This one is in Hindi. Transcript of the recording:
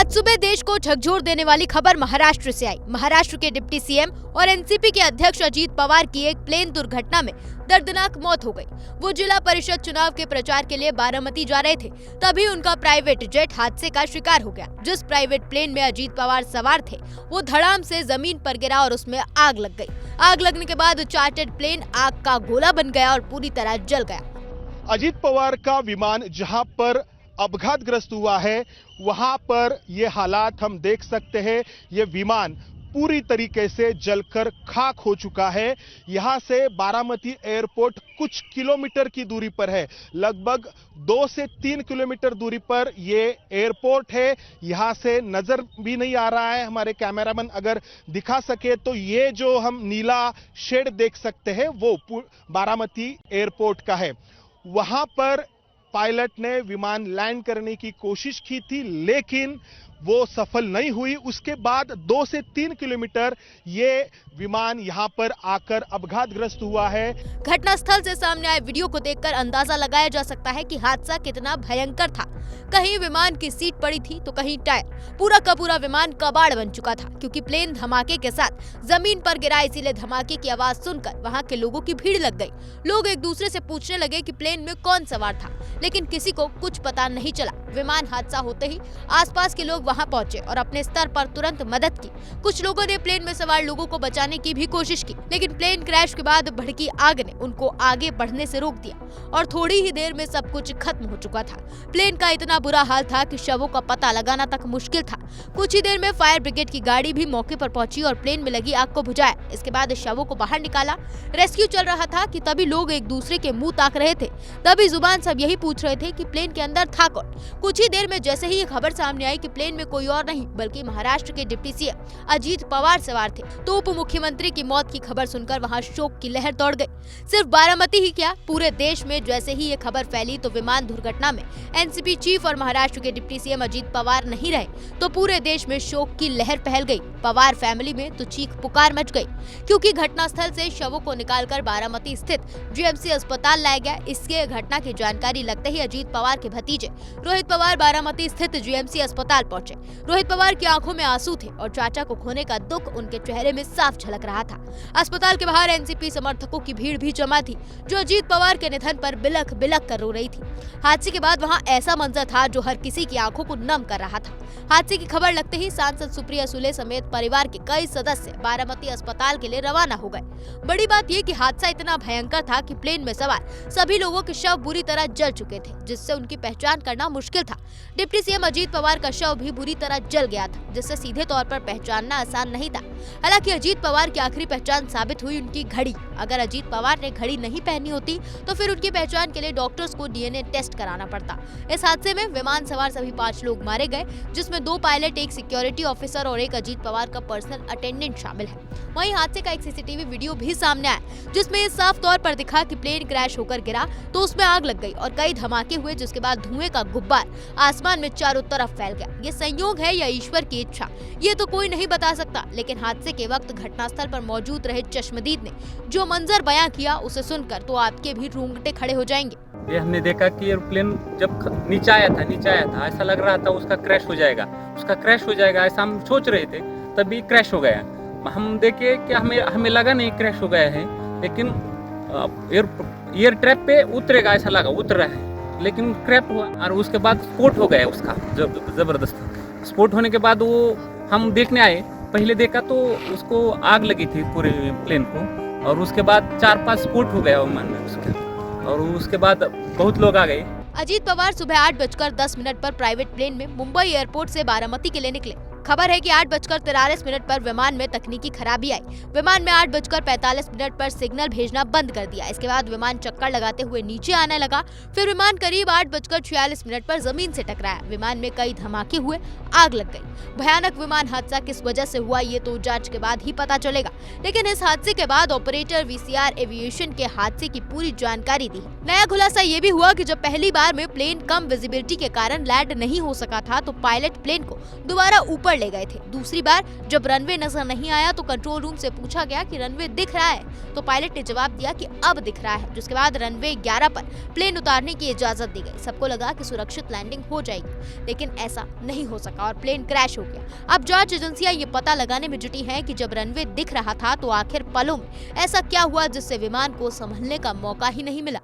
आज सुबह देश को झकझोर देने वाली खबर महाराष्ट्र से आई। महाराष्ट्र के डिप्टी सीएम और एनसीपी के अध्यक्ष अजीत पवार की एक प्लेन दुर्घटना में दर्दनाक मौत हो गई। वो जिला परिषद चुनाव के प्रचार के लिए बारामती जा रहे थे, तभी उनका प्राइवेट जेट हादसे का शिकार हो गया। जिस प्राइवेट प्लेन में अजीत पवार सवार थे, वो धड़ाम से जमीन पर गिरा और उसमें आग लग गई। आग लगने के बाद चार्टर्ड प्लेन आग का गोला बन गया और पूरी तरह जल गया। अजीत पवार का विमान जहां पर अपघातग्रस्त हुआ है, वहां पर ये हालात हम देख सकते हैं। ये विमान पूरी तरीके से जलकर खाक हो चुका है। यहां से बारामती एयरपोर्ट कुछ किलोमीटर की दूरी पर है, लगभग 2 से 3 किलोमीटर दूरी पर ये एयरपोर्ट है। यहां से नजर भी नहीं आ रहा है, हमारे कैमरामैन अगर दिखा सके तो ये जो हम नीला शेड देख सकते हैं वो बारामती एयरपोर्ट का है। वहां पर पायलट ने विमान लैंड करने की कोशिश की थी, लेकिन वो सफल नहीं हुई। उसके बाद 2 से 3 किलोमीटर ये विमान यहां पर आकर अपघातग्रस्त हुआ है। घटनास्थल से सामने आए वीडियो को देखकर अंदाजा लगाया जा सकता है कि हादसा कितना भयंकर था। कहीं विमान की सीट पड़ी थी तो कहीं टायर। पूरा का पूरा विमान कबाड़ बन चुका था, क्योंकि प्लेन धमाके के साथ जमीन पर गिरा। इसीलिए धमाके की आवाज सुनकर वहां के लोगों की भीड़ लग गई। लोग एक दूसरे से पूछने लगे कि प्लेन में कौन सवार था, लेकिन किसी को कुछ पता नहीं चला। विमान हादसा होते ही आसपास के लोग वहां पहुंचे और अपने स्तर पर तुरंत मदद की। कुछ लोगों ने प्लेन में सवार लोगों को बचाने की भी कोशिश की, लेकिन प्लेन क्रैश के बाद भड़की आग ने उनको आगे बढ़ने से रोक दिया और थोड़ी ही देर में सब कुछ खत्म हो चुका था। प्लेन का इतना बुरा हाल था कि शवों का पता लगाना तक मुश्किल था। कुछ ही देर में फायर ब्रिगेड की गाड़ी भी मौके पर पहुंची और प्लेन में लगी आग को बुझाया। इसके बाद शवों को बाहर निकाला। रेस्क्यू चल रहा था कि तभी लोग एक दूसरे के मुंह ताक रहे थे। तभी जुबान सब यही पूछ रहे थे कि प्लेन के अंदर था कौन। कुछ ही देर में जैसे ही ये खबर सामने आई कि प्लेन में कोई और नहीं बल्कि महाराष्ट्र के डिप्टी सीएम अजीत पवार सवार थे, तो उप मुख्यमंत्री की मौत की खबर सुनकर वहां शोक की लहर दौड़ गई। सिर्फ बारामती ही क्या, पूरे देश में जैसे ही ये खबर फैली तो विमान दुर्घटना में एनसीपी चीफ और महाराष्ट्र के डिप्टी सीएम अजीत पवार नहीं रहे तो पूरे देश में शोक की लहर फैल गई। पवार फैमिली में तो चीख पुकार मच गई, क्योंकि घटनास्थल से शवों को निकालकर बारामती स्थित जीएमसी अस्पताल लाया गया। इसके घटना की जानकारी लगते ही अजीत पवार के भतीजे रोहित पवार बारामती स्थित जीएमसी अस्पताल पहुंचे। रोहित पवार की आंखों में आंसू थे और चाचा को खोने का दुख उनके चेहरे में साफ झलक रहा था। अस्पताल के बाहर एनसीपी समर्थकों की भीड़ भी जमा थी, जो अजीत पवार के निधन पर बिलख बिलख कर रो रही थी। हादसे के बाद वहां ऐसा मंजर था जो हर किसी की आंखों को नम कर रहा था। हादसे की खबर लगते ही सांसद सुप्रिया सुले समेत परिवार के कई सदस्य बारामती अस्पताल के लिए रवाना हो गए। बड़ी बात यह कि हादसा इतना भयंकर था कि प्लेन में सवार सभी लोगों के शव बुरी तरह जल चुके थे, जिससे उनकी पहचान करना मुश्किल था। डिप्टी सीएम अजीत पवार का शव भी बुरी तरह जल गया था, जिससे सीधे तौर पर पहचानना आसान नहीं था। हालांकि अजीत पवार की आखिरी पहचान साबित हुई उनकी घड़ी। अगर अजीत पवार ने घड़ी नहीं पहनी होती तो फिर उनकी पहचान के लिए डॉक्टर्स को डीएनए टेस्ट कराना पड़ता। इस हादसे में विमान सवार सभी 5 लोग मारे गए, जिसमें 2 पायलट, 1 सिक्योरिटी ऑफिसर और 1 अजीत पवार का पर्सनल अटेंडेंट शामिल है। वहीं हादसे का एक सीसीटीवी वीडियो भी सामने आया, जिसमें ये साफ तौर पर दिखा कि प्लेन क्रैश होकर गिरा तो उसमें आग लग गई और कई धमाके हुए, जिसके बाद धुएं का गुब्बार आसमान में चारों तरफ फैल गया। ये संयोग है या ईश्वर की इच्छा, ये तो कोई नहीं बता सकता, लेकिन हादसे के वक्त घटनास्थल पर मौजूद रहे चश्मदीद ने जो मंजर बयां किया, उसे सुनकर तो आपके भी रोंगटे खड़े हो जाएंगे। ये हमने देखा कि एयरप्लेन जब नीचे आया था, ऐसा लग रहा था उसका क्रैश हो जाएगा, ऐसा हम सोच रहे थे, तभी क्रैश हो गया। हम देखे कि हमें लगा नहीं क्रैश हो गया है, लेकिन एयर ट्रैप पे उतरेगा ऐसा लगा, उतर रहा है, लेकिन क्रैश हुआ और उसके बाद स्फोट हो गया उसका जबरदस्त। स्फोट होने के बाद वो हम देखने आए, पहले देखा तो उसको आग लगी थी पूरे प्लेन को, और उसके बाद 4-5 स्फोट हो गया विमान में उसके, और उसके बाद बहुत लोग आ गए। अजीत पवार सुबह 8:10 पर प्राइवेट प्लेन में मुंबई एयरपोर्ट से बारामती के लिए निकले। खबर है कि 8:43 पर विमान में तकनीकी खराबी आई। विमान में 8:45 पर सिग्नल भेजना बंद कर दिया। इसके बाद विमान चक्कर लगाते हुए नीचे आने लगा। फिर विमान करीब 8:46 पर जमीन से टकराया। विमान में कई धमाके हुए, आग लग गई। भयानक विमान हादसा किस वजह से हुआ ये तो जांच के बाद ही पता चलेगा, लेकिन इस हादसे के बाद ऑपरेटर वीसीआर एविएशन के हादसे की पूरी जानकारी दी। नया खुलासा ये भी हुआ कि जब पहली बार में प्लेन कम विजिबिलिटी के कारण लैंड नहीं हो सका था, तो पायलट प्लेन को दोबारा ऊपर ले गए थे। दूसरी बार जब रनवे नजर नहीं आया तो कंट्रोल रूम से पूछा गया कि रनवे दिख रहा है, तो पायलट ने जवाब दिया कि अब दिख रहा है, जिसके बाद रनवे 11 पर प्लेन उतारने की इजाजत दी गई। सबको लगा कि सुरक्षित लैंडिंग हो जाएगी, लेकिन ऐसा नहीं हो सका और प्लेन क्रैश हो गया। अब जांच एजेंसियां ये पता लगाने में जुटी हैं कि जब रनवे दिख रहा था तो आखिर पलों में ऐसा क्या हुआ जिससे विमान को संभलने का मौका ही नहीं मिला।